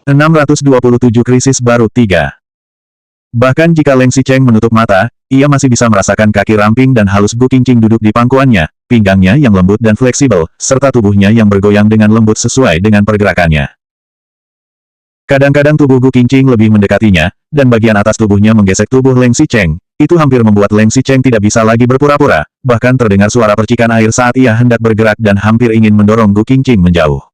627 Krisis Baru 3. Bahkan jika Leng Xicheng menutup mata, ia masih bisa merasakan kaki ramping dan halus Gu Qingqing duduk di pangkuannya, pinggangnya yang lembut dan fleksibel, serta tubuhnya yang bergoyang dengan lembut sesuai dengan pergerakannya. Kadang-kadang tubuh Gu Qingqing lebih mendekatinya, dan bagian atas tubuhnya menggesek tubuh Leng Xicheng. Itu hampir membuat Leng Xicheng tidak bisa lagi berpura-pura, bahkan terdengar suara percikan air saat ia hendak bergerak dan hampir ingin mendorong Gu Qingqing menjauh.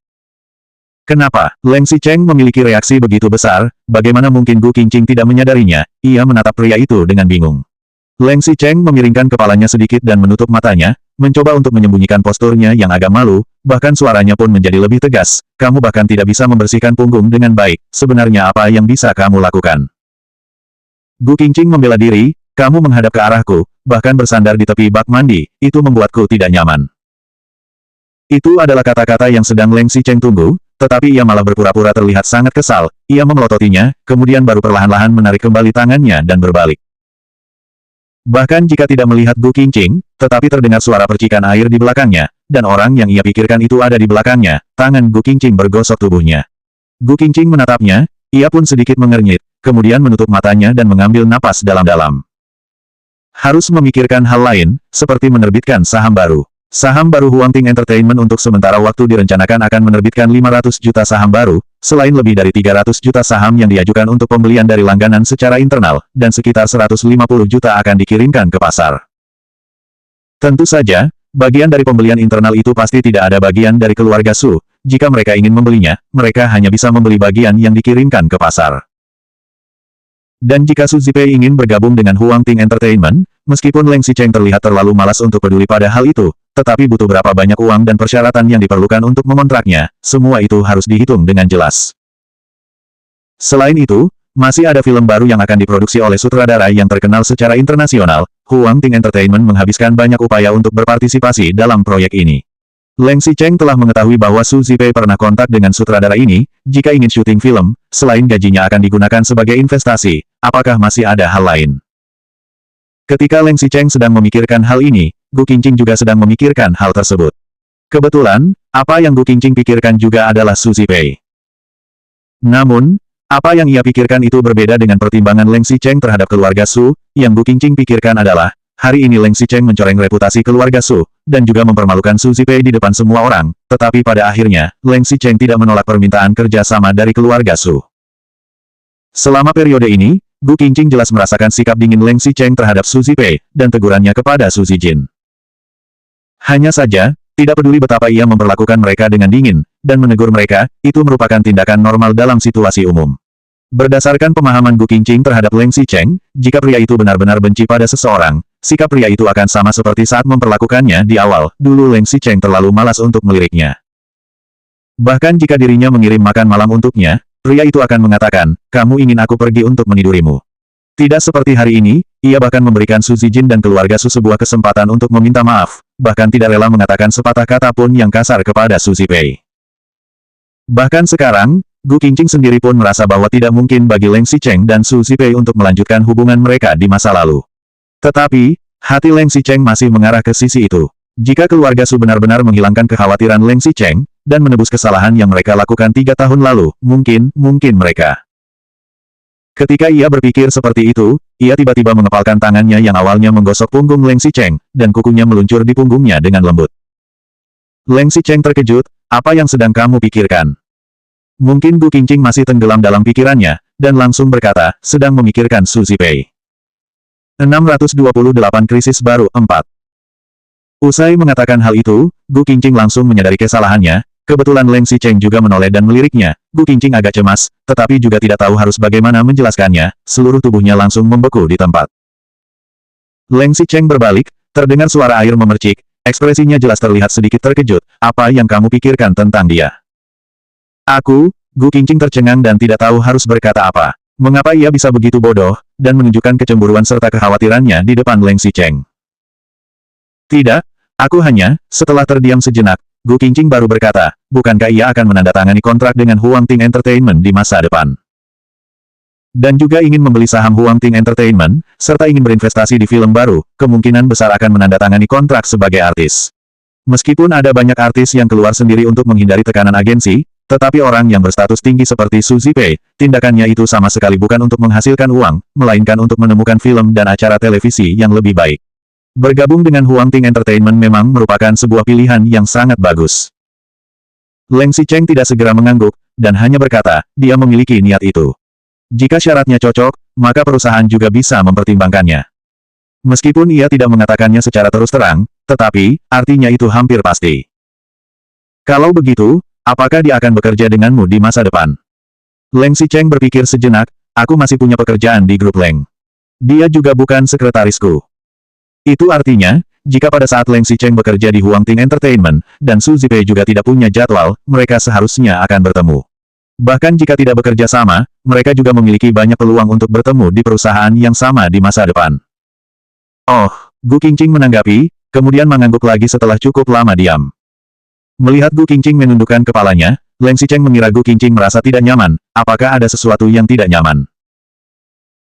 Kenapa Leng Xicheng memiliki reaksi begitu besar? Bagaimana mungkin Gu Qingqing tidak menyadarinya? Ia menatap pria itu dengan bingung. Leng Xicheng memiringkan kepalanya sedikit dan menutup matanya, mencoba untuk menyembunyikan posturnya yang agak malu, bahkan suaranya pun menjadi lebih tegas. Kamu bahkan tidak bisa membersihkan punggung dengan baik. Sebenarnya apa yang bisa kamu lakukan? Gu Qingqing membela diri, kamu menghadap ke arahku, bahkan bersandar di tepi bak mandi, itu membuatku tidak nyaman. Itu adalah kata-kata yang sedang Leng Xicheng tunggu, tetapi ia malah berpura-pura terlihat sangat kesal. Ia memelototinya, kemudian baru perlahan-lahan menarik kembali tangannya dan berbalik. Bahkan jika tidak melihat Gu Qingqing, tetapi terdengar suara percikan air di belakangnya, dan orang yang ia pikirkan itu ada di belakangnya, tangan Gu Qingqing bergosok tubuhnya. Gu Qingqing menatapnya, ia pun sedikit mengernyit, kemudian menutup matanya dan mengambil napas dalam-dalam. Harus memikirkan hal lain, seperti menerbitkan saham baru. Saham baru Huangting Entertainment untuk sementara waktu direncanakan akan menerbitkan 500 juta saham baru, selain lebih dari 300 juta saham yang diajukan untuk pembelian dari langganan secara internal, dan sekitar 150 juta akan dikirimkan ke pasar. Tentu saja, bagian dari pembelian internal itu pasti tidak ada bagian dari keluarga Su. Jika mereka ingin membelinya, mereka hanya bisa membeli bagian yang dikirimkan ke pasar. Dan jika Su Zipei ingin bergabung dengan Huangting Entertainment, meskipun Leng Xicheng terlihat terlalu malas untuk peduli pada hal itu, tetapi butuh berapa banyak uang dan persyaratan yang diperlukan untuk mengontraknya, semua itu harus dihitung dengan jelas. Selain itu, masih ada film baru yang akan diproduksi oleh sutradara yang terkenal secara internasional. Huangting Entertainment menghabiskan banyak upaya untuk berpartisipasi dalam proyek ini. Leng Xicheng telah mengetahui bahwa Su Zipei pernah kontak dengan sutradara ini. Jika ingin syuting film, selain gajinya akan digunakan sebagai investasi, apakah masih ada hal lain? Ketika Leng Xicheng sedang memikirkan hal ini, Gu Qingqing juga sedang memikirkan hal tersebut. Kebetulan, apa yang Gu Qingqing pikirkan juga adalah Su Zipei. Namun, apa yang ia pikirkan itu berbeda dengan pertimbangan Leng Xicheng terhadap keluarga Su. Yang Gu Qingqing pikirkan adalah, hari ini Leng Xicheng mencoreng reputasi keluarga Su, dan juga mempermalukan Su Zipei di depan semua orang, tetapi pada akhirnya, Leng Xicheng tidak menolak permintaan kerja sama dari keluarga Su. Selama periode ini, Gu Qingqing jelas merasakan sikap dingin Leng Xicheng terhadap Su Zipei, dan tegurannya kepada Su Zijin. Hanya saja, tidak peduli betapa ia memperlakukan mereka dengan dingin, dan menegur mereka, itu merupakan tindakan normal dalam situasi umum. Berdasarkan pemahaman Gu Qingqing terhadap Leng Xicheng, jika pria itu benar-benar benci pada seseorang, sikap pria itu akan sama seperti saat memperlakukannya di awal. Dulu Leng Xicheng terlalu malas untuk meliriknya. Bahkan jika dirinya mengirim makan malam untuknya, pria itu akan mengatakan, kamu ingin aku pergi untuk menidurimu. Tidak seperti hari ini, ia bahkan memberikan Su Zijin dan keluarga Su sebuah kesempatan untuk meminta maaf, bahkan tidak rela mengatakan sepatah kata pun yang kasar kepada Su Zipei. Bahkan sekarang, Gu Qingqing sendiri pun merasa bahwa tidak mungkin bagi Leng Xicheng dan Su Zipei untuk melanjutkan hubungan mereka di masa lalu. Tetapi, hati Leng Xicheng masih mengarah ke sisi itu. Jika keluarga Su benar-benar menghilangkan kekhawatiran Leng Xicheng, dan menebus kesalahan yang mereka lakukan 3 tahun lalu, mungkin mereka. Ketika ia berpikir seperti itu, ia tiba-tiba mengepalkan tangannya yang awalnya menggosok punggung Leng Xicheng, dan kukunya meluncur di punggungnya dengan lembut. Leng Xicheng terkejut, apa yang sedang kamu pikirkan? Mungkin Gu Qingqing masih tenggelam dalam pikirannya, dan langsung berkata, sedang memikirkan Su Zipei. 628 Krisis Baru 4. Usai mengatakan hal itu, Gu Qingqing langsung menyadari kesalahannya. Kebetulan Leng Xicheng juga menoleh dan meliriknya. Gu Qingqing agak cemas, tetapi juga tidak tahu harus bagaimana menjelaskannya. Seluruh tubuhnya langsung membeku di tempat. Leng Xicheng berbalik, terdengar suara air memercik. Ekspresinya jelas terlihat sedikit terkejut. Apa yang kamu pikirkan tentang dia? Gu Qingqing tercengang dan tidak tahu harus berkata apa. Mengapa ia bisa begitu bodoh, dan menunjukkan kecemburuan serta kekhawatirannya di depan Leng Xicheng? Tidak, aku hanya, setelah terdiam sejenak, Gu Qingqing baru berkata, bukankah ia akan menandatangani kontrak dengan Huangting Entertainment di masa depan? Dan juga ingin membeli saham Huangting Entertainment, serta ingin berinvestasi di film baru, kemungkinan besar akan menandatangani kontrak sebagai artis. Meskipun ada banyak artis yang keluar sendiri untuk menghindari tekanan agensi, Tetapi orang yang berstatus tinggi seperti Su Zipei, tindakannya itu sama sekali bukan untuk menghasilkan uang, melainkan untuk menemukan film dan acara televisi yang lebih baik. Bergabung dengan Huangting Entertainment memang merupakan sebuah pilihan yang sangat bagus. Leng Xicheng tidak segera mengangguk, dan hanya berkata, dia memiliki niat itu. Jika syaratnya cocok, maka perusahaan juga bisa mempertimbangkannya. Meskipun ia tidak mengatakannya secara terus terang, tetapi, artinya itu hampir pasti. Kalau begitu, apakah dia akan bekerja denganmu di masa depan? Leng Xicheng berpikir sejenak, aku masih punya pekerjaan di grup Leng. Dia juga bukan sekretarisku. Itu artinya, jika pada saat Leng Xicheng bekerja di Huangting Entertainment, dan Su Zipei juga tidak punya jadwal, mereka seharusnya akan bertemu. Bahkan jika tidak bekerja sama, mereka juga memiliki banyak peluang untuk bertemu di perusahaan yang sama di masa depan. Oh, Gu Qingqing menanggapi, kemudian mengangguk lagi setelah cukup lama diam. Melihat Gu Qingqing menundukkan kepalanya, Leng Xicheng mengira Gu Qingqing merasa tidak nyaman, apakah ada sesuatu yang tidak nyaman.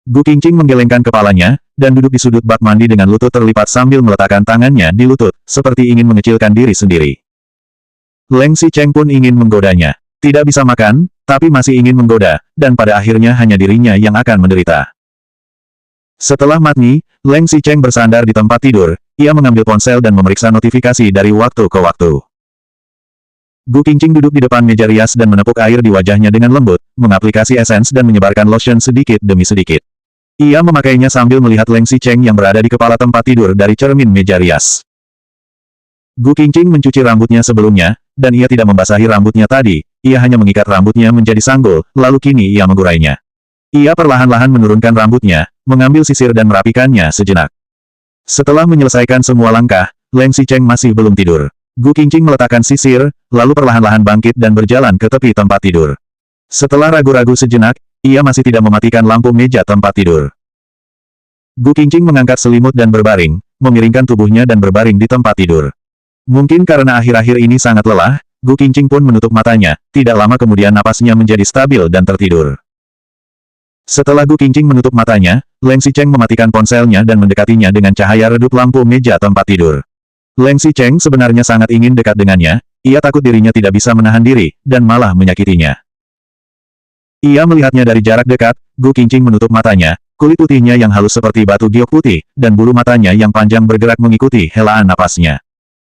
Gu Qingqing menggelengkan kepalanya, dan duduk di sudut bak mandi dengan lutut terlipat sambil meletakkan tangannya di lutut, seperti ingin mengecilkan diri sendiri. Leng Xicheng pun ingin menggodanya. Tidak bisa makan, tapi masih ingin menggoda, dan pada akhirnya hanya dirinya yang akan menderita. Setelah mandi, Leng Xicheng bersandar di tempat tidur, ia mengambil ponsel dan memeriksa notifikasi dari waktu ke waktu. Gu Qingqing duduk di depan meja rias dan menepuk air di wajahnya dengan lembut, mengaplikasi esens dan menyebarkan lotion sedikit demi sedikit. Ia memakainya sambil melihat Leng Xicheng yang berada di kepala tempat tidur dari cermin meja rias. Gu Qingqing mencuci rambutnya sebelumnya, dan ia tidak membasahi rambutnya tadi, ia hanya mengikat rambutnya menjadi sanggul, lalu kini ia menggurainya. Ia perlahan-lahan menurunkan rambutnya, mengambil sisir dan merapikannya sejenak. Setelah menyelesaikan semua langkah, Leng Xicheng masih belum tidur. Gu Qingqing meletakkan sisir, lalu perlahan-lahan bangkit dan berjalan ke tepi tempat tidur. Setelah ragu-ragu sejenak, ia masih tidak mematikan lampu meja tempat tidur. Gu Qingqing mengangkat selimut dan berbaring, memiringkan tubuhnya dan berbaring di tempat tidur. Mungkin karena akhir-akhir ini sangat lelah, Gu Qingqing pun menutup matanya, tidak lama kemudian napasnya menjadi stabil dan tertidur. Setelah Gu Qingqing menutup matanya, Leng Xicheng mematikan ponselnya dan mendekatinya dengan cahaya redup lampu meja tempat tidur. Leng Xicheng sebenarnya sangat ingin dekat dengannya, ia takut dirinya tidak bisa menahan diri, dan malah menyakitinya. Ia melihatnya dari jarak dekat, Gu Qingqing menutup matanya, kulit putihnya yang halus seperti batu giok putih, dan bulu matanya yang panjang bergerak mengikuti helaan napasnya.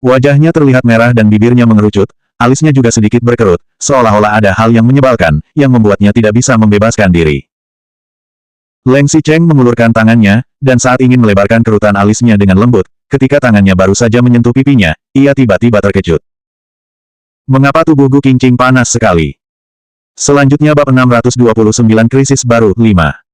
Wajahnya terlihat merah dan bibirnya mengerucut, alisnya juga sedikit berkerut, seolah-olah ada hal yang menyebalkan, yang membuatnya tidak bisa membebaskan diri. Leng Xicheng mengulurkan tangannya, dan saat ingin melebarkan kerutan alisnya dengan lembut, ketika tangannya baru saja menyentuh pipinya, ia tiba-tiba terkejut. Mengapa tubuh Gu Qingqing panas sekali? Selanjutnya bab 629 krisis baru, 5.